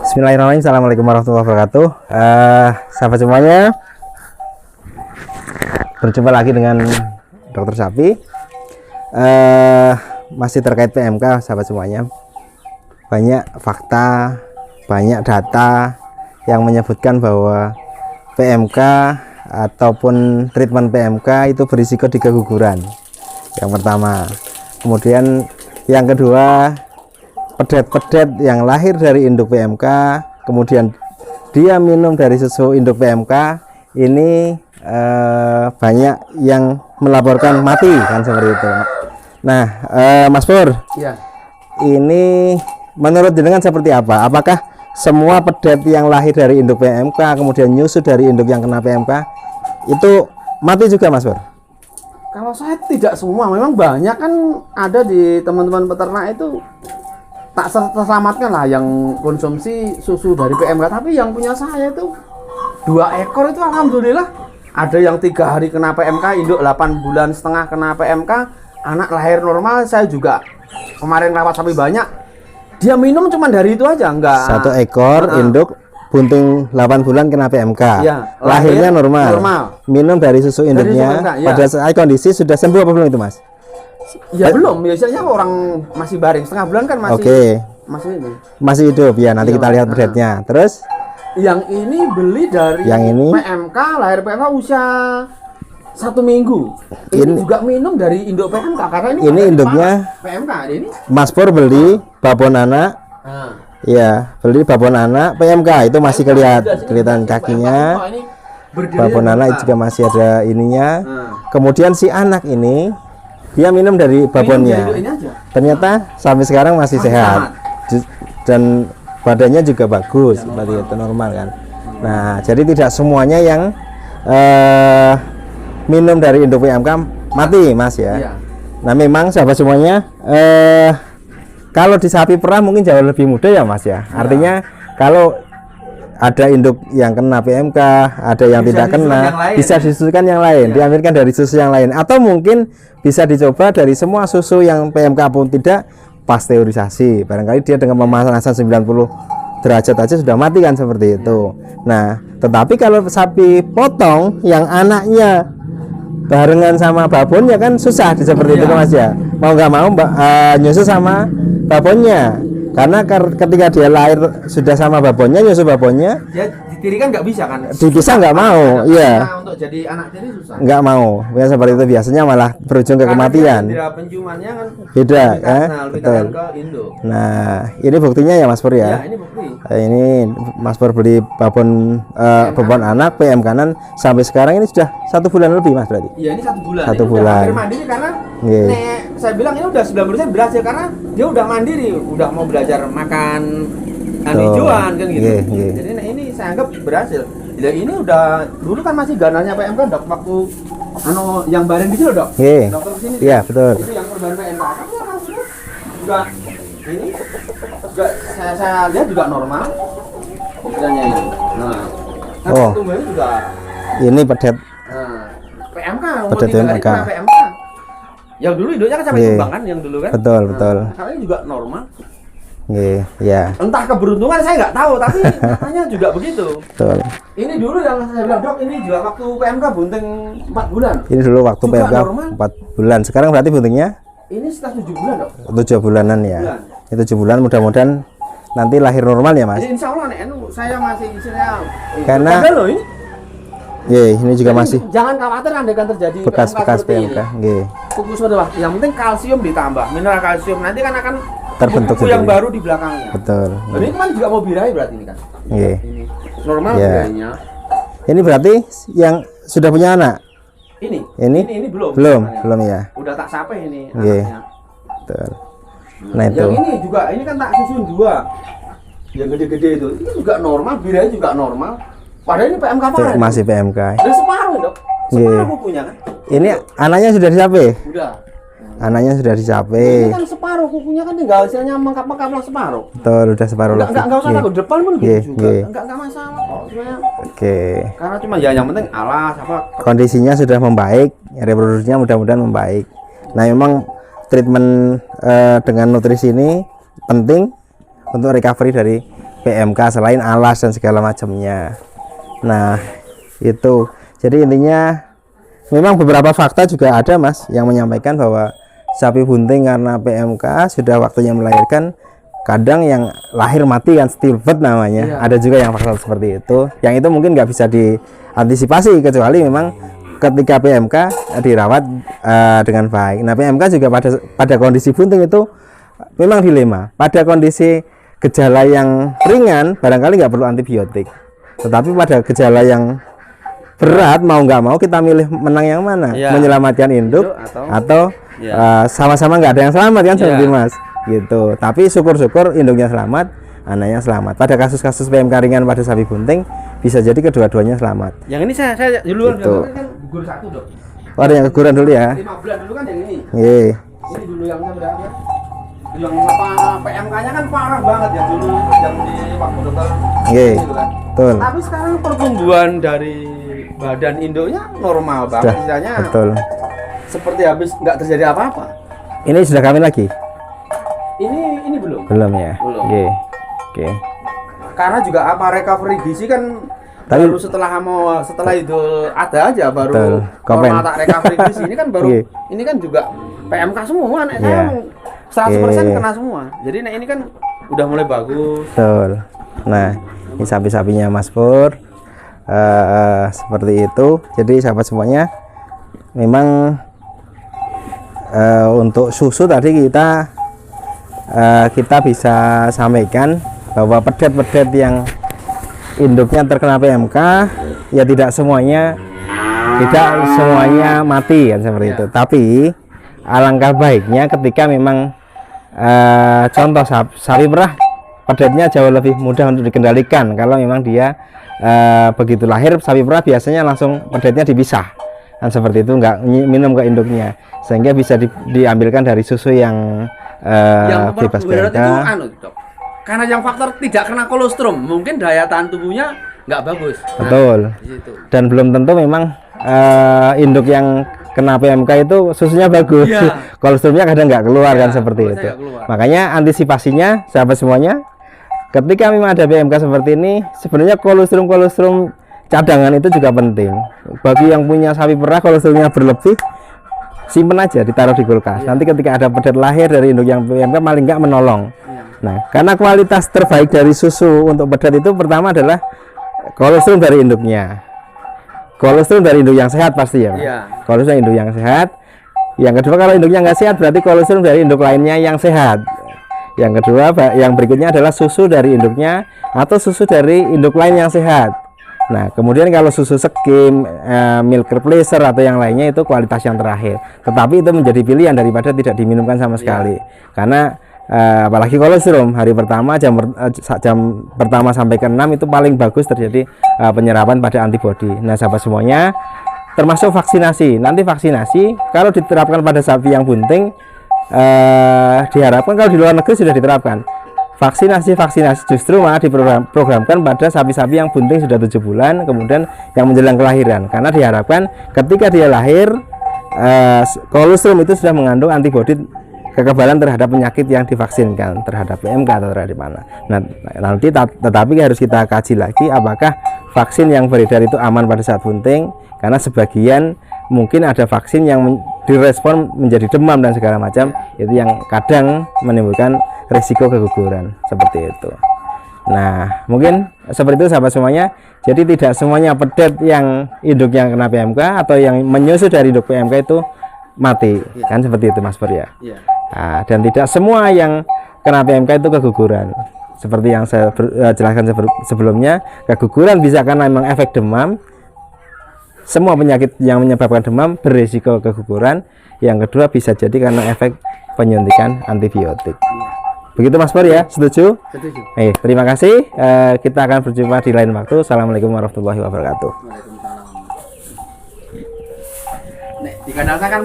Bismillahirrahmanirrahim. Assalamualaikum warahmatullahi wabarakatuh. Sahabat semuanya, berjumpa lagi dengan Dokter Sapi. Masih terkait PMK, sahabat semuanya. Banyak fakta, banyak data yang menyebutkan bahwa PMK ataupun treatment PMK itu berisiko di keguguran. Yang pertama. Kemudian yang kedua, pedet-pedet yang lahir dari induk PMK, kemudian dia minum dari susu induk PMK, ini banyak yang melaporkan mati, kan seperti itu. Nah, Mas Pur, ya. Ini menurut jenengan seperti apa? Apakah semua pedet yang lahir dari induk PMK, kemudian nyusu dari induk yang kena PMK, itu mati juga, Mas Pur? Kalau saya tidak semua, memang banyak kan ada di teman-teman peternak itu tak terselamatkan lah yang konsumsi susu dari PMK. Tapi yang punya saya itu 2 ekor itu alhamdulillah. Ada yang 3 hari kena PMK, induk 8 bulan setengah kena PMK, anak lahir normal. Saya juga kemarin rawat sapi banyak, dia minum cuma dari itu aja, enggak. 1 ekor induk bunting 8 bulan kena PMK, ya, lahirnya normal, minum dari susu induknya, PMK, ya. Pada saat kondisi sudah sembuh apa belum itu, Mas? Ya belum, biasanya orang masih baring setengah bulan kan masih masih hidup ya. Nanti kita lihat bedetnya. Terus yang ini beli dari yang ini PMK, lahir PMK usia 1 minggu. Ini juga minum dari induk PMK karena ini induknya PMK ini. Mas Pur beli babon anak. Ya, beli babon anak PMK, itu masih kelihatan kakinya. Babon anak juga masih ada ininya. Kemudian si anak ini dia minum dari babonnya. Ternyata sampai sekarang masih sehat. Dan badannya juga bagus, seperti itu, normal kan. Nah, jadi tidak semuanya yang minum dari induk PMK mati, Mas ya. Nah, memang sahabat semuanya, kalau di sapi perah mungkin jauh lebih mudah ya, Mas ya. Artinya kalau ada induk yang kena PMK, ada yang tidak kena, bisa disusukan yang lain, diambilkan dari susu yang lain, atau mungkin bisa dicoba dari semua susu yang PMK pun tidak pasteurisasi. Barangkali dia dengan pemanasan 90 derajat aja sudah mati kan, seperti itu. Nah, tetapi kalau sapi potong yang anaknya barengan sama babonnya kan susah seperti itu, Mas ya. Mau nggak mau nyusu sama babonnya, karena ketika dia lahir sudah sama babonnya, nyusu babonnya, dia ditirikan nggak bisa kan? Dipisah nggak mau, iya. Untuk jadi anak tiri susah. Nggak mau, ya seperti itu, biasanya malah berujung ke kematian. Penciumannya kan beda, betul. Ke induk. Nah, ini buktinya ya, Mas Pur ya. Ya, ini bukti. Ini Mas Pur beli babon anak PM kanan sampai sekarang ini sudah 1 bulan lebih, Mas, berarti. Iya, ini 1 bulan. 1 bulan. Udah mandiri karena saya bilang ini udah 90% berhasil karena dia udah mandiri, udah mau belajar makan hijauan kan gitu. Jadi ini saya anggap berhasil. Ya, ini udah dulu kan masih ganalnya PMK, Dok, waktu yang bareng gitu loh, Dok. Dokter kesini. Iya, betul. Itu yang korban PMK. Juga ini juga saya lihat juga normal. Kiranya ini. Nah, tumbuhnya juga ini pedet. PMK, pedet PMK. Yang dulu induknya kan sampai tumbang kan, yang dulu kan. Betul. Sekarang juga normal. Ya. Entah keberuntungan saya nggak tahu, tapi katanya juga begitu. Betul. Ini dulu yang saya bilang, Dok, ini juga waktu PMK bunting 4 bulan. Ini dulu waktu juga PMK normal. 4 bulan. Sekarang berarti buntingnya? Ini setelah 7 bulan, Dok. 7 bulanan ya. Ini 7 bulan, mudah-mudahan nanti lahir normal ya, Mas. Jadi insya Allah saya masih istilahnya. Karena loh ini. Ini juga masih. Jangan khawatir andaikan terjadi bekas PMK. Kuku sudah. Yang penting kalsium ditambah, mineral kalsium. Nanti kan akan terbentuk kuku yang baru di belakangnya. Betul. Dan ini kan juga mau birahi berarti ini kan. Ini normal birainya. Ini berarti yang sudah punya anak. Ini belum. Belum ya. Udah tak sampai ini anaknya. Betul. Nah, itu. Yang ini juga, ini kan tak susun 2. Yang gede-gede itu juga normal, birahi juga normal. Padahal ini PMK apa? Masih PMK. Udah separuh, Dok. Separuh kukunya kan. Ini anaknya sudah dicapai? Udah. Anaknya sudah dicapai. Ini kan separuh kukunya kan, tinggal hasilnya mengkap-mengkap lah separuh. Betul, udah separuh lagi. Enggak usah takut, depan pun gitu juga. Enggak masalah kok sebenarnya. Karena cuma ya yang penting alas apa. Kondisinya sudah membaik, reproduksinya mudah-mudahan membaik. Nah, memang treatment dengan nutrisi ini penting untuk recovery dari PMK selain alas dan segala macamnya. Nah, itu. Jadi intinya memang beberapa fakta juga ada Mas yang menyampaikan bahwa sapi bunting karena PMK sudah waktunya melahirkan, kadang yang lahir mati kan, stillbirth namanya. Ada juga yang fakta seperti itu. Yang itu mungkin nggak bisa diantisipasi kecuali memang ketika PMK dirawat dengan baik. Nah, PMK juga pada kondisi bunting itu memang dilema. Pada kondisi gejala yang ringan barangkali nggak perlu antibiotik. Tetapi pada gejala yang berat mau nggak mau kita milih menang yang mana, menyelamatkan induk atau sama-sama nggak ada yang selamat kan seperti Mas gitu. Tapi syukur-syukur induknya selamat, anaknya selamat. Pada kasus-kasus PMK ringan pada sapi bunting bisa jadi kedua-duanya selamat. Yang ini saya duluan gitu. Kan gugur 1 Dok. Oh, ada yang keguguran dulu ya. 5 bulan dulu kan yang ini. Iya. Ini dulu yang berapa? Yang apa PMK-nya kan parah banget ya dulu yang di waktu dokter. Iya. Kan. Betul. Tapi sekarang pertumbuhan dari badan induknya normal banget, istilahnya. Betul. Seperti habis nggak terjadi apa-apa. Ini sudah kawin lagi? Ini belum. Belum ya. Belum. Oke. Oke. Karena juga apa recovery gizi kan Tapi baru setelah itu ada aja baru betul. Komen. normal tak recovery gizi ini kan baru ini kan juga PMK semua nek saya 100% kena semua. Jadi nek ini kan udah mulai bagus. Betul. Nah, ini sapi-sapinya Mas Pur. Seperti itu. Jadi sahabat semuanya memang untuk susu tadi kita bisa sampaikan bahwa pedet-pedet yang induknya terkena PMK ya tidak semuanya mati kan seperti itu. Tapi alangkah baiknya ketika memang contoh sapi perah pedetnya jauh lebih mudah untuk dikendalikan. Kalau memang dia begitu lahir sapi perah biasanya langsung pedetnya dipisah kan seperti itu, nggak minum ke induknya sehingga bisa diambilkan dari susu yang bebas PMK. Karena yang faktor tidak kena kolostrum, mungkin daya tahan tubuhnya nggak bagus. Betul. Dan belum tentu memang induk yang kena PMK itu susunya bagus. Kolostrumnya kadang nggak keluar kan seperti itu. Makanya antisipasinya sahabat semuanya, ketika memang ada PMK seperti ini, sebenarnya kolostrum cadangan itu juga penting. Bagi yang punya sapi perah kolostrumnya berlebih, simpen aja, ditaruh di kulkas. Nanti ketika ada pedet lahir dari induk yang PMK paling nggak menolong. Nah, karena kualitas terbaik dari susu untuk pedet itu pertama adalah kolostrum dari induknya. Kolostrum dari induk yang sehat pasti ya, Pak. Kolostrum induk yang sehat. Yang kedua, kalau induknya nggak sehat berarti kolostrum dari induk lainnya yang sehat. Yang kedua, yang berikutnya adalah susu dari induknya atau susu dari induk lain yang sehat. Nah, kemudian kalau susu skim, milk replacer atau yang lainnya itu kualitas yang terakhir. Tetapi itu menjadi pilihan daripada tidak diminumkan sama sekali. Karena apalagi kolostrum hari pertama jam pertama sampai ke 6 itu paling bagus terjadi penyerapan pada antibodi. Nah, sahabat semuanya, termasuk vaksinasi. Nanti vaksinasi kalau diterapkan pada sapi yang bunting, diharapkan kalau di luar negeri sudah diterapkan. Vaksinasi justru malah diprogramkan pada sapi-sapi yang bunting sudah 7 bulan, kemudian yang menjelang kelahiran. Karena diharapkan ketika dia lahir, kolostrum itu sudah mengandung antibodi kekebalan terhadap penyakit yang divaksinkan, terhadap PMK atau terhadap mana. Nah, nanti tetapi harus kita kaji lagi apakah vaksin yang beredar itu aman pada saat bunting, karena sebagian mungkin ada vaksin yang direspon menjadi demam dan segala macam, itu yang kadang menimbulkan risiko keguguran seperti itu. Nah, mungkin seperti itu sahabat semuanya. Jadi tidak semuanya pedet yang induk yang kena PMK atau yang menyusu dari induk PMK itu mati, kan seperti itu Mas Pur ya. Nah, dan tidak semua yang kena PMK itu keguguran. Seperti yang saya jelaskan sebelumnya, keguguran bisa karena memang efek demam. Semua penyakit yang menyebabkan demam berisiko keguguran. Yang kedua bisa jadi karena efek penyuntikan antibiotik. Begitu Mas Pur ya, setuju? Setuju. Terima kasih. Kita akan berjumpa di lain waktu. Assalamualaikum warahmatullahi wabarakatuh. Waalaikumsalam. Nek,